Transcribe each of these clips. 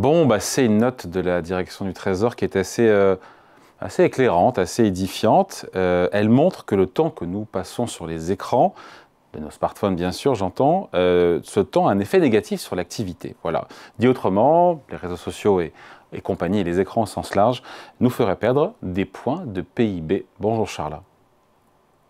Bon, bah, c'est une note de la direction du Trésor qui est assez éclairante, assez édifiante. Elle montre que le temps que nous passons sur les écrans, de nos smartphones bien sûr, j'entends, ce temps a un effet négatif sur l'activité. Voilà. Dit autrement, les réseaux sociaux et compagnie, et les écrans au sens large, nous feraient perdre des points de PIB. Bonjour Charles.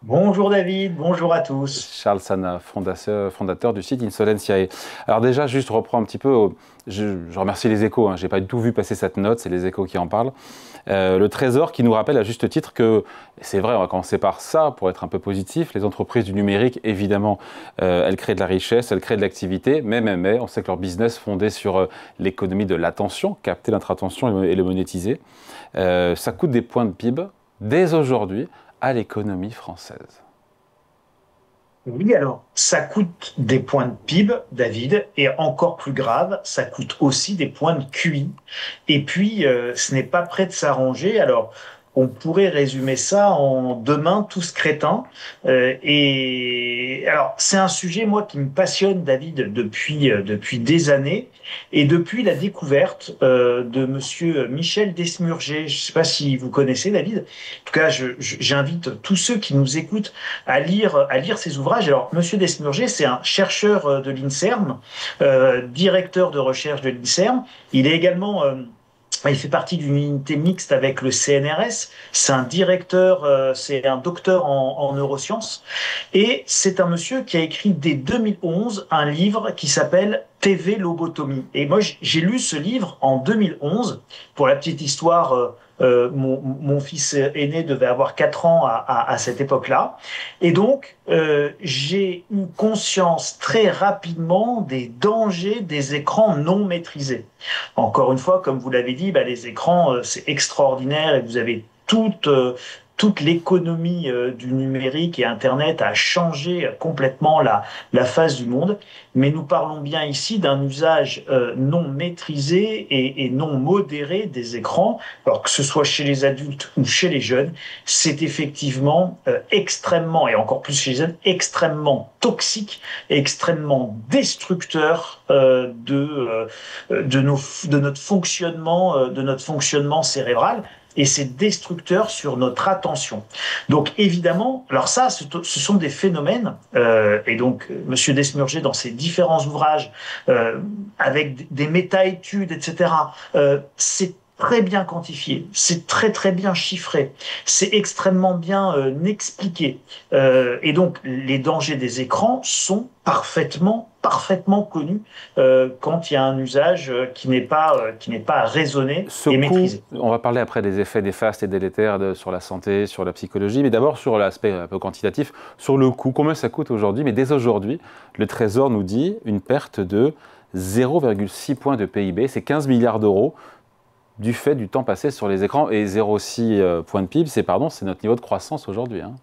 Bonjour David, bonjour à tous. Charles Sana, fondateur du site Insolentiae. Alors déjà, juste reprends un petit peu, je remercie les Échos, hein, je n'ai pas du tout vu passer cette note, c'est les Échos qui en parlent. Le Trésor qui nous rappelle à juste titre que, c'est vrai, on va commencer par ça pour être un peu positif, les entreprises du numérique, évidemment, elles créent de la richesse, elles créent de l'activité, mais, on sait que leur business fondé sur l'économie de l'attention, capter notre attention et le monétiser, ça coûte des points de PIB dès aujourd'hui à l'économie française. Oui, alors, ça coûte des points de PIB, David, et encore plus grave, ça coûte aussi des points de QI. Et puis, ce n'est pas prêt de s'arranger. Alors, on pourrait résumer ça en demain tous crétins. Et alors, c'est un sujet, moi, qui me passionne, David, depuis des années, et depuis la découverte de Monsieur Michel Desmurger. Je ne sais pas si vous connaissez, David. En tout cas, j'invite tous ceux qui nous écoutent à lire ses ouvrages. Alors, Monsieur Desmurger, c'est un chercheur de l'INSERM, directeur de recherche de l'INSERM. Il est également il fait partie d'une unité mixte avec le CNRS. C'est un directeur, c'est un docteur en neurosciences. Et c'est un monsieur qui a écrit dès 2011 un livre qui s'appelle TV Lobotomie. Et moi, j'ai lu ce livre en 2011. Pour la petite histoire, mon fils aîné devait avoir 4 ans à cette époque-là. Et donc, j'ai eu conscience très rapidement des dangers des écrans non maîtrisés. Encore une fois, comme vous l'avez dit, bah, les écrans, c'est extraordinaire et vous avez toute l'économie du numérique et Internet a changé complètement la face du monde. Mais nous parlons bien ici d'un usage non maîtrisé et non modéré des écrans. Alors que ce soit chez les adultes ou chez les jeunes, c'est effectivement extrêmement, et encore plus chez les jeunes, extrêmement toxique et extrêmement destructeur de notre fonctionnement cérébral, et c'est destructeur sur notre attention. Donc évidemment, alors ça, ce sont des phénomènes, et donc Monsieur Desmurger, dans ses différents ouvrages, avec des méta-études, etc., c'est très bien quantifié, c'est très très bien chiffré, c'est extrêmement bien expliqué. Et donc les dangers des écrans sont parfaitement connus quand il y a un usage qui n'est pas raisonné Ce et coût, maîtrisé. on va parler après des effets néfastes et délétères sur la santé, sur la psychologie, mais d'abord sur l'aspect un peu quantitatif, sur le coût, combien ça coûte aujourd'hui. Mais dès aujourd'hui, le Trésor nous dit une perte de 0,6 points de PIB, c'est 15 milliards d'euros du fait du temps passé sur les écrans, et 0,6 points de PIB, c'est notre niveau de croissance aujourd'hui, hein.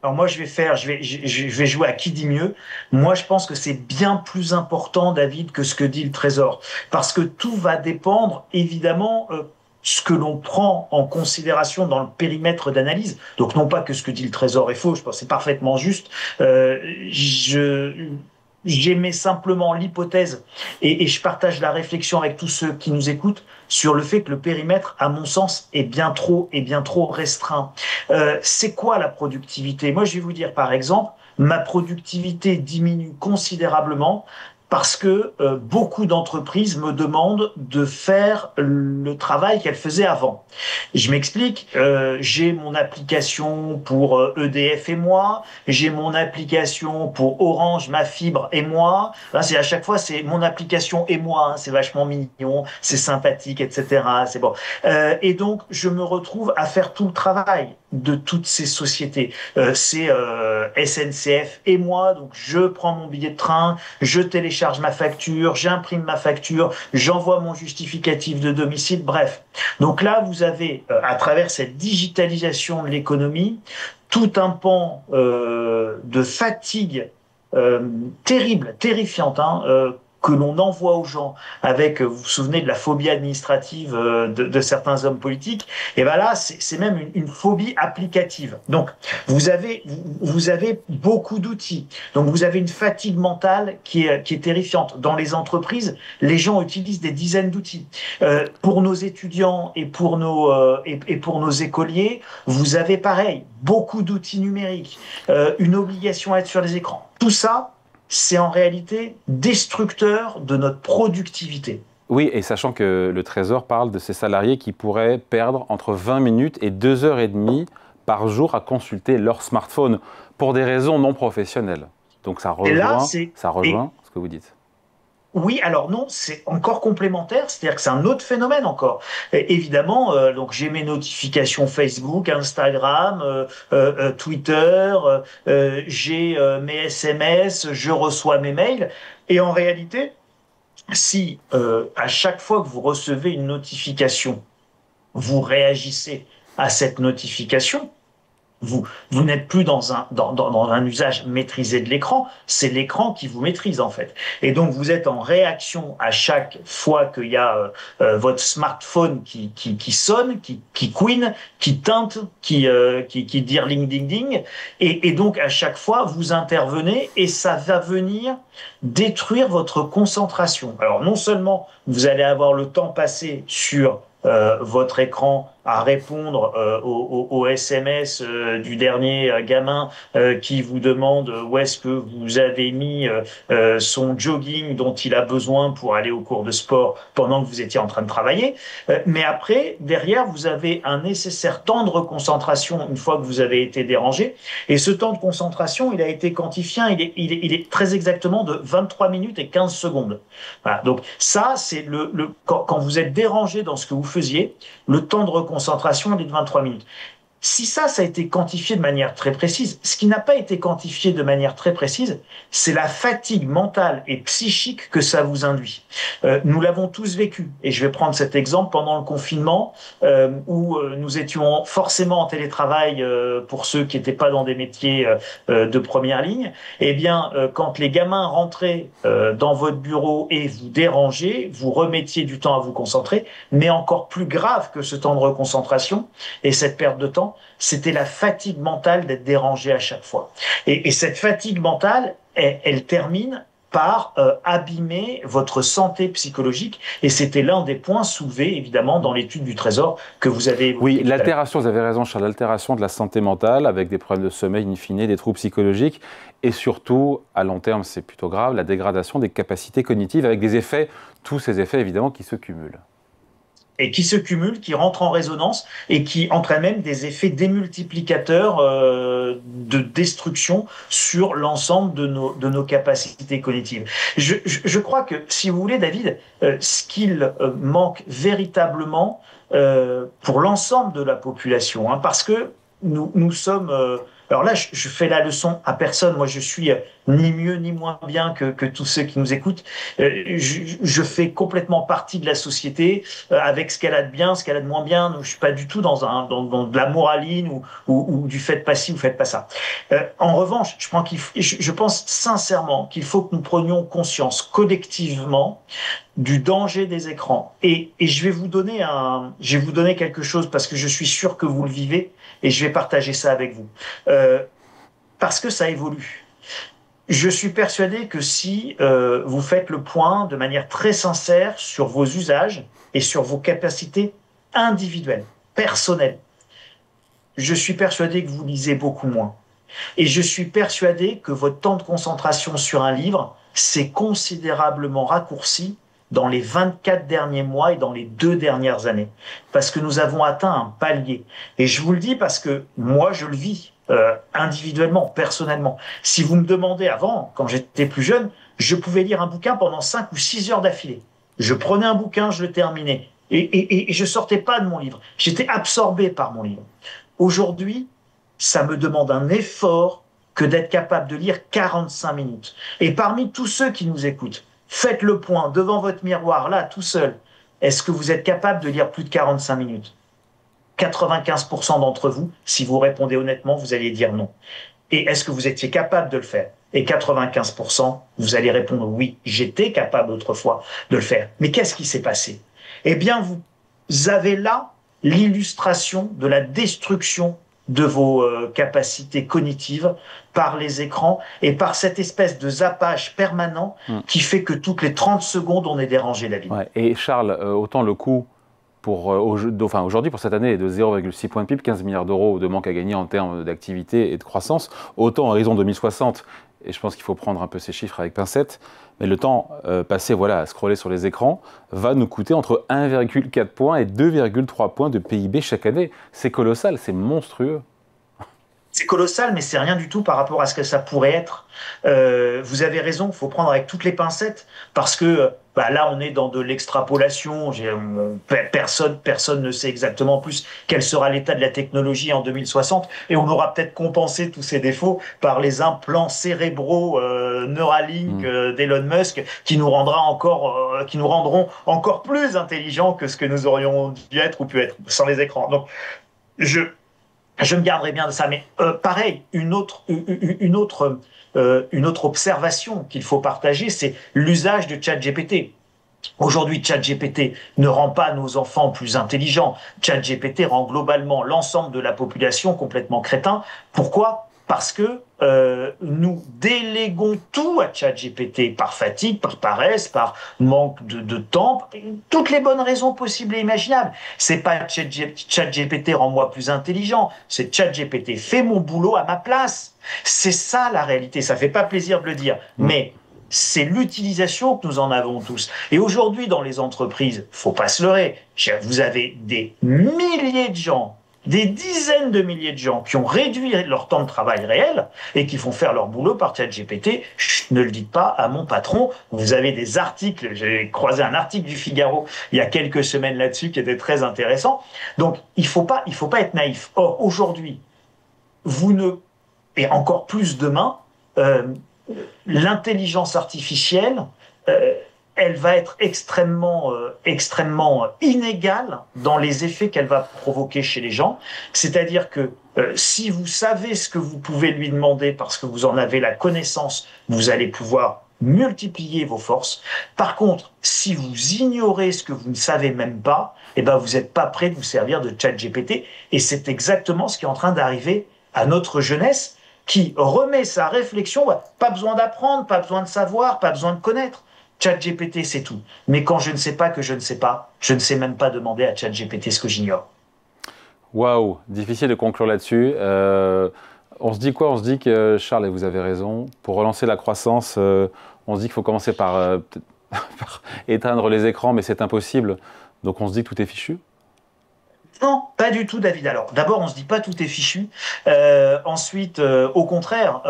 Alors moi, je vais jouer à qui dit mieux. Moi, je pense que c'est bien plus important, David, que ce que dit le Trésor, parce que tout va dépendre, évidemment, ce que l'on prend en considération dans le périmètre d'analyse. Donc non pas que ce que dit le Trésor est faux, je pense que c'est parfaitement juste. Je J'émets simplement l'hypothèse et je partage la réflexion avec tous ceux qui nous écoutent sur le fait que le périmètre, à mon sens, est bien trop restreint. C'est quoi la productivité? Moi, je vais vous dire, par exemple, ma productivité diminue considérablement parce que beaucoup d'entreprises me demandent de faire le travail qu'elles faisaient avant. Je m'explique, j'ai mon application pour EDF et moi, j'ai mon application pour Orange, ma fibre et moi. Là, c'est à chaque fois, c'est mon application et moi, hein, c'est vachement mignon, c'est sympathique, etc. C'est bon. Et donc, je me retrouve à faire tout le travail de toutes ces sociétés. C'est SNCF et moi, donc je prends mon billet de train, je télécharge ma facture, j'imprime ma facture, j'envoie mon justificatif de domicile, bref. Donc là, vous avez, à travers cette digitalisation de l'économie, tout un pan de fatigue terrible, terrifiante, hein, que l'on envoie aux gens avec, vous vous souvenez de la phobie administrative de certains hommes politiques, et ben là, c'est même une phobie applicative. Donc, vous avez beaucoup d'outils. Donc, vous avez une fatigue mentale qui est terrifiante. Dans les entreprises, les gens utilisent des dizaines d'outils. Pour nos étudiants et pour nos écoliers, vous avez pareil, beaucoup d'outils numériques, une obligation à être sur les écrans. Tout ça, c'est en réalité destructeur de notre productivité. Oui, et sachant que le Trésor parle de ces salariés qui pourraient perdre entre 20 minutes et 2 heures et demie par jour à consulter leur smartphone pour des raisons non professionnelles. Donc ça rejoint ce que vous dites. Oui, alors non, c'est encore complémentaire, c'est-à-dire que c'est un autre phénomène encore. Et évidemment, donc j'ai mes notifications Facebook, Instagram, Twitter, j'ai mes SMS, je reçois mes mails, et en réalité, si à chaque fois que vous recevez une notification, vous réagissez à cette notification, vous n'êtes plus dans un usage maîtrisé de l'écran, c'est l'écran qui vous maîtrise en fait. Et donc vous êtes en réaction à chaque fois qu'il y a votre smartphone qui sonne, qui couine, qui teinte, qui dirling ding ding. Et donc à chaque fois vous intervenez et ça va venir détruire votre concentration. Alors non seulement vous allez avoir le temps passé sur votre écran à répondre au SMS du dernier gamin qui vous demande où est-ce que vous avez mis son jogging dont il a besoin pour aller au cours de sport pendant que vous étiez en train de travailler. Mais après, derrière, vous avez un nécessaire temps de reconcentration une fois que vous avez été dérangé. Et ce temps de concentration, il a été quantifié, il est très exactement de 23 minutes et 15 secondes. Voilà. Donc ça, c'est quand vous êtes dérangé dans ce que vous faisiez, le temps de reconcentration est de 23 minutes. Si ça a été quantifié de manière très précise, ce qui n'a pas été quantifié de manière très précise, c'est la fatigue mentale et psychique que ça vous induit. Nous l'avons tous vécu, et je vais prendre cet exemple pendant le confinement, où nous étions forcément en télétravail pour ceux qui n'étaient pas dans des métiers de première ligne. Eh bien, quand les gamins rentraient dans votre bureau et vous dérangeaient, vous remettiez du temps à vous concentrer, mais encore plus grave que ce temps de reconcentration et cette perte de temps, c'était la fatigue mentale d'être dérangé à chaque fois. Et cette fatigue mentale, elle termine par abîmer votre santé psychologique. Et c'était l'un des points soulevés, évidemment, dans l'étude du Trésor que vous avez évoqué. Oui, l'altération, vous avez raison, Charles, l'altération de la santé mentale avec des problèmes de sommeil, in fine, des troubles psychologiques et surtout, à long terme, c'est plutôt grave, la dégradation des capacités cognitives avec des effets, tous ces effets, évidemment, qui se cumulent. Et qui se cumulent, qui rentrent en résonance et qui entraînent même des effets démultiplicateurs de destruction sur l'ensemble de nos capacités cognitives. Je crois que, si vous voulez, David, ce qu'il manque véritablement pour l'ensemble de la population, hein, parce que nous sommes... alors là, je fais la leçon à personne. Moi, je suis ni mieux ni moins bien que tous ceux qui nous écoutent. Je fais complètement partie de la société avec ce qu'elle a de bien, ce qu'elle a de moins bien. Donc, je suis pas du tout dans de la moraline ou du faites pas ci ou faites pas ça. En revanche, je pense sincèrement qu'il faut que nous prenions conscience collectivement du danger des écrans. Et je vais vous donner quelque chose parce que je suis sûr que vous le vivez et je vais partager ça avec vous. Parce que ça évolue. Je suis persuadé que si vous faites le point de manière très sincère sur vos usages et sur vos capacités individuelles, personnelles, je suis persuadé que vous lisez beaucoup moins. Et je suis persuadé que votre temps de concentration sur un livre s'est considérablement raccourci dans les 24 derniers mois et dans les 2 dernières années. Parce que nous avons atteint un palier. Et je vous le dis parce que moi, je le vis individuellement, personnellement. Si vous me demandez avant, quand j'étais plus jeune, je pouvais lire un bouquin pendant 5 ou 6 heures d'affilée. Je prenais un bouquin, je le terminais. Et je sortais pas de mon livre. J'étais absorbé par mon livre. Aujourd'hui, ça me demande un effort que d'être capable de lire 45 minutes. Et parmi tous ceux qui nous écoutent, faites le point devant votre miroir, là, tout seul. Est-ce que vous êtes capable de lire plus de 45 minutes ? 95% d'entre vous, si vous répondez honnêtement, vous allez dire non. Et est-ce que vous étiez capable de le faire? Et 95%, vous allez répondre oui, j'étais capable autrefois de le faire. Mais qu'est-ce qui s'est passé? Eh bien, vous avez là l'illustration de la destruction de vos capacités cognitives par les écrans et par cette espèce de zappage permanent qui fait que toutes les 30 secondes, on est dérangé, David. Ouais. Et Charles, autant le coût pour aujourd'hui, pour cette année, est de 0,6 points de PIB, 15 milliards d'euros de manque à gagner en termes d'activité et de croissance, autant à horizon 2060, et je pense qu'il faut prendre un peu ces chiffres avec pincettes, mais le temps passé à scroller sur les écrans va nous coûter entre 1,4 points et 2,3 points de PIB chaque année. C'est colossal, c'est monstrueux. C'est colossal, mais c'est rien du tout par rapport à ce que ça pourrait être. Vous avez raison, il faut prendre avec toutes les pincettes, parce que là, on est dans de l'extrapolation. Personne ne sait exactement plus quel sera l'état de la technologie en 2060, et on aura peut-être compensé tous ces défauts par les implants cérébraux Neuralink d'Elon Musk, qui nous rendront encore plus intelligents que ce que nous aurions dû être ou pu être sans les écrans. Donc, je me garderai bien de ça, mais pareil, une autre observation qu'il faut partager, c'est l'usage de ChatGPT. Aujourd'hui, ChatGPT ne rend pas nos enfants plus intelligents. ChatGPT rend globalement l'ensemble de la population complètement crétin. Pourquoi? Parce que nous déléguons tout à ChatGPT par fatigue, par paresse, par manque de temps, toutes les bonnes raisons possibles et imaginables. C'est pas ChatGPT rend-moi plus intelligent, c'est ChatGPT fait mon boulot à ma place. C'est ça la réalité. Ça fait pas plaisir de le dire, mais c'est l'utilisation que nous en avons tous. Et aujourd'hui, dans les entreprises, faut pas se leurrer. Vous avez des milliers de gens, des dizaines de milliers de gens qui ont réduit leur temps de travail réel et qui font faire leur boulot par ChatGPT. Ne le dites pas à mon patron. Vous avez des articles, j'ai croisé un article du Figaro il y a quelques semaines là-dessus qui était très intéressant. Donc, il faut pas être naïf. Or, aujourd'hui, et encore plus demain, l'intelligence artificielle, elle va être extrêmement inégale dans les effets qu'elle va provoquer chez les gens. C'est-à-dire que si vous savez ce que vous pouvez lui demander parce que vous en avez la connaissance, vous allez pouvoir multiplier vos forces. Par contre, si vous ignorez ce que vous ne savez même pas, eh ben vous n'êtes pas prêt de vous servir de ChatGPT. Et c'est exactement ce qui est en train d'arriver à notre jeunesse, qui remet sa réflexion, pas besoin d'apprendre, pas besoin de savoir, pas besoin de connaître. ChatGPT, c'est tout. Mais quand je ne sais pas que je ne sais pas, je ne sais même pas demander à ChatGPT ce que j'ignore. Waouh, difficile de conclure là-dessus. On se dit quoi? On se dit que, Charles, et vous avez raison, pour relancer la croissance, on se dit qu'il faut commencer par éteindre les écrans, mais c'est impossible. Donc on se dit que tout est fichu? Non, pas du tout, David. Alors, d'abord, on se dit pas tout est fichu. Ensuite, au contraire,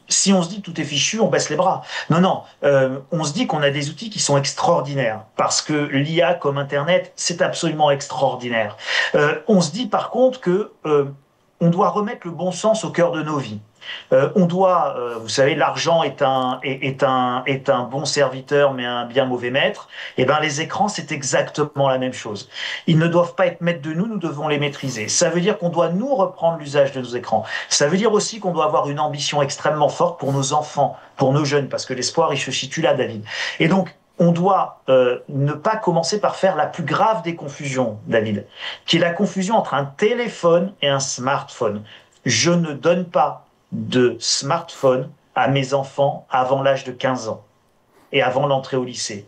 si on se dit tout est fichu, on baisse les bras. Non, on se dit qu'on a des outils qui sont extraordinaires parce que l'IA comme Internet, c'est absolument extraordinaire. On se dit par contre que on doit remettre le bon sens au cœur de nos vies. Vous savez, l'argent est un bon serviteur, mais un bien mauvais maître. Et ben, les écrans, c'est exactement la même chose. Ils ne doivent pas être maîtres de nous, nous devons les maîtriser. Ça veut dire qu'on doit nous reprendre l'usage de nos écrans. Ça veut dire aussi qu'on doit avoir une ambition extrêmement forte pour nos enfants, pour nos jeunes, parce que l'espoir, il se situe là, David. Et donc, on doit ne pas commencer par faire la plus grave des confusions, David, qui est la confusion entre un téléphone et un smartphone. Je ne donne pas de smartphone à mes enfants avant l'âge de 15 ans et avant l'entrée au lycée.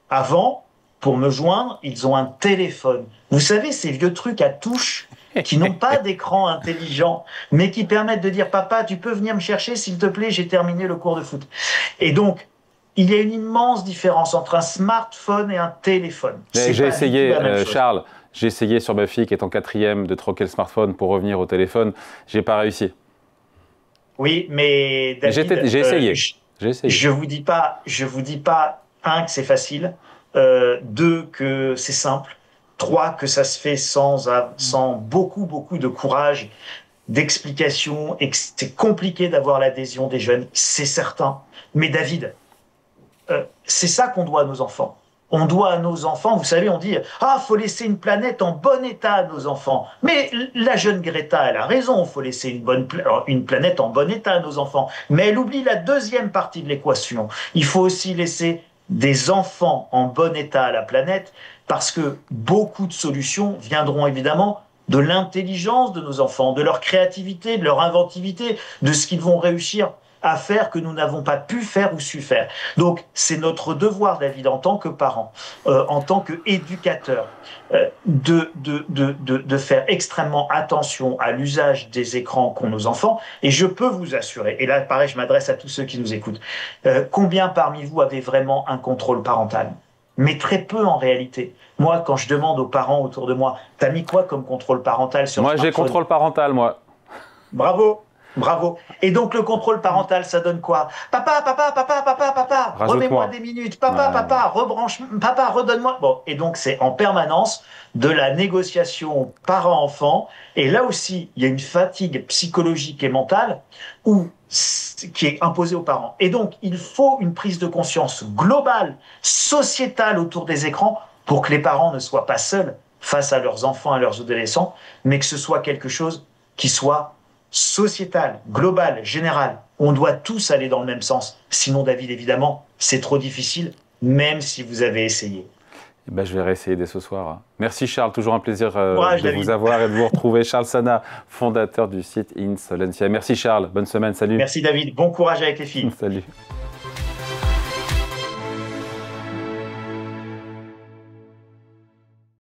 Avant, pour me joindre, ils ont un téléphone. Vous savez, ces vieux trucs à touche qui n'ont pas d'écran intelligent, mais qui permettent de dire « Papa, tu peux venir me chercher, s'il te plaît, j'ai terminé le cours de foot. » Et donc, il y a une immense différence entre un smartphone et un téléphone. J'ai essayé, Charles, j'ai essayé sur ma fille qui est en 4e de troquer le smartphone pour revenir au téléphone. J'ai pas réussi. Oui, mais David, j'ai essayé. Je vous dis pas, un, que c'est facile, deux, que c'est simple, trois, que ça se fait sans beaucoup de courage, d'explication, et que c'est compliqué d'avoir l'adhésion des jeunes, c'est certain. Mais David, c'est ça qu'on doit à nos enfants. On doit à nos enfants, vous savez, on dit « Ah, faut laisser une planète en bon état à nos enfants ». Mais la jeune Greta, elle a raison, il faut laisser une planète en bon état à nos enfants. Mais elle oublie la deuxième partie de l'équation. Il faut aussi laisser des enfants en bon état à la planète, parce que beaucoup de solutions viendront évidemment de l'intelligence de nos enfants, de leur créativité, de leur inventivité, de ce qu'ils vont réussir à faire que nous n'avons pas pu faire ou su faire. Donc, c'est notre devoir, David, en tant que parents, en tant qu'éducateurs, de faire extrêmement attention à l'usage des écrans qu'ont nos enfants. Et je peux vous assurer, et là, pareil, je m'adresse à tous ceux qui nous écoutent, combien parmi vous avez vraiment un contrôle parental? Mais très peu en réalité. Moi, quand je demande aux parents autour de moi, t'as mis quoi comme contrôle parental sur le smartphone? Moi, j'ai contrôle parental, moi. Bravo, bravo. Et donc le contrôle parental, ça donne quoi? Papa, papa, papa, papa, papa, remets-moi des minutes. Papa, papa, rebranche, papa, redonne-moi. Bon, et donc c'est en permanence de la négociation parent-enfant. Et là aussi, il y a une fatigue psychologique et mentale qui est imposée aux parents. Et donc, il faut une prise de conscience globale, sociétale autour des écrans pour que les parents ne soient pas seuls face à leurs enfants, à leurs adolescents, mais que ce soit quelque chose qui soit sociétal, global, général. On doit tous aller dans le même sens. Sinon, David, évidemment, c'est trop difficile, même si vous avez essayé. Eh ben, je vais réessayer dès ce soir. Merci Charles, toujours un plaisir Courage, de David. vous avoir et de vous retrouver. Charles Sana, fondateur du site Insolentia. Merci Charles, bonne semaine, salut. Merci David, bon courage avec les filles. Salut.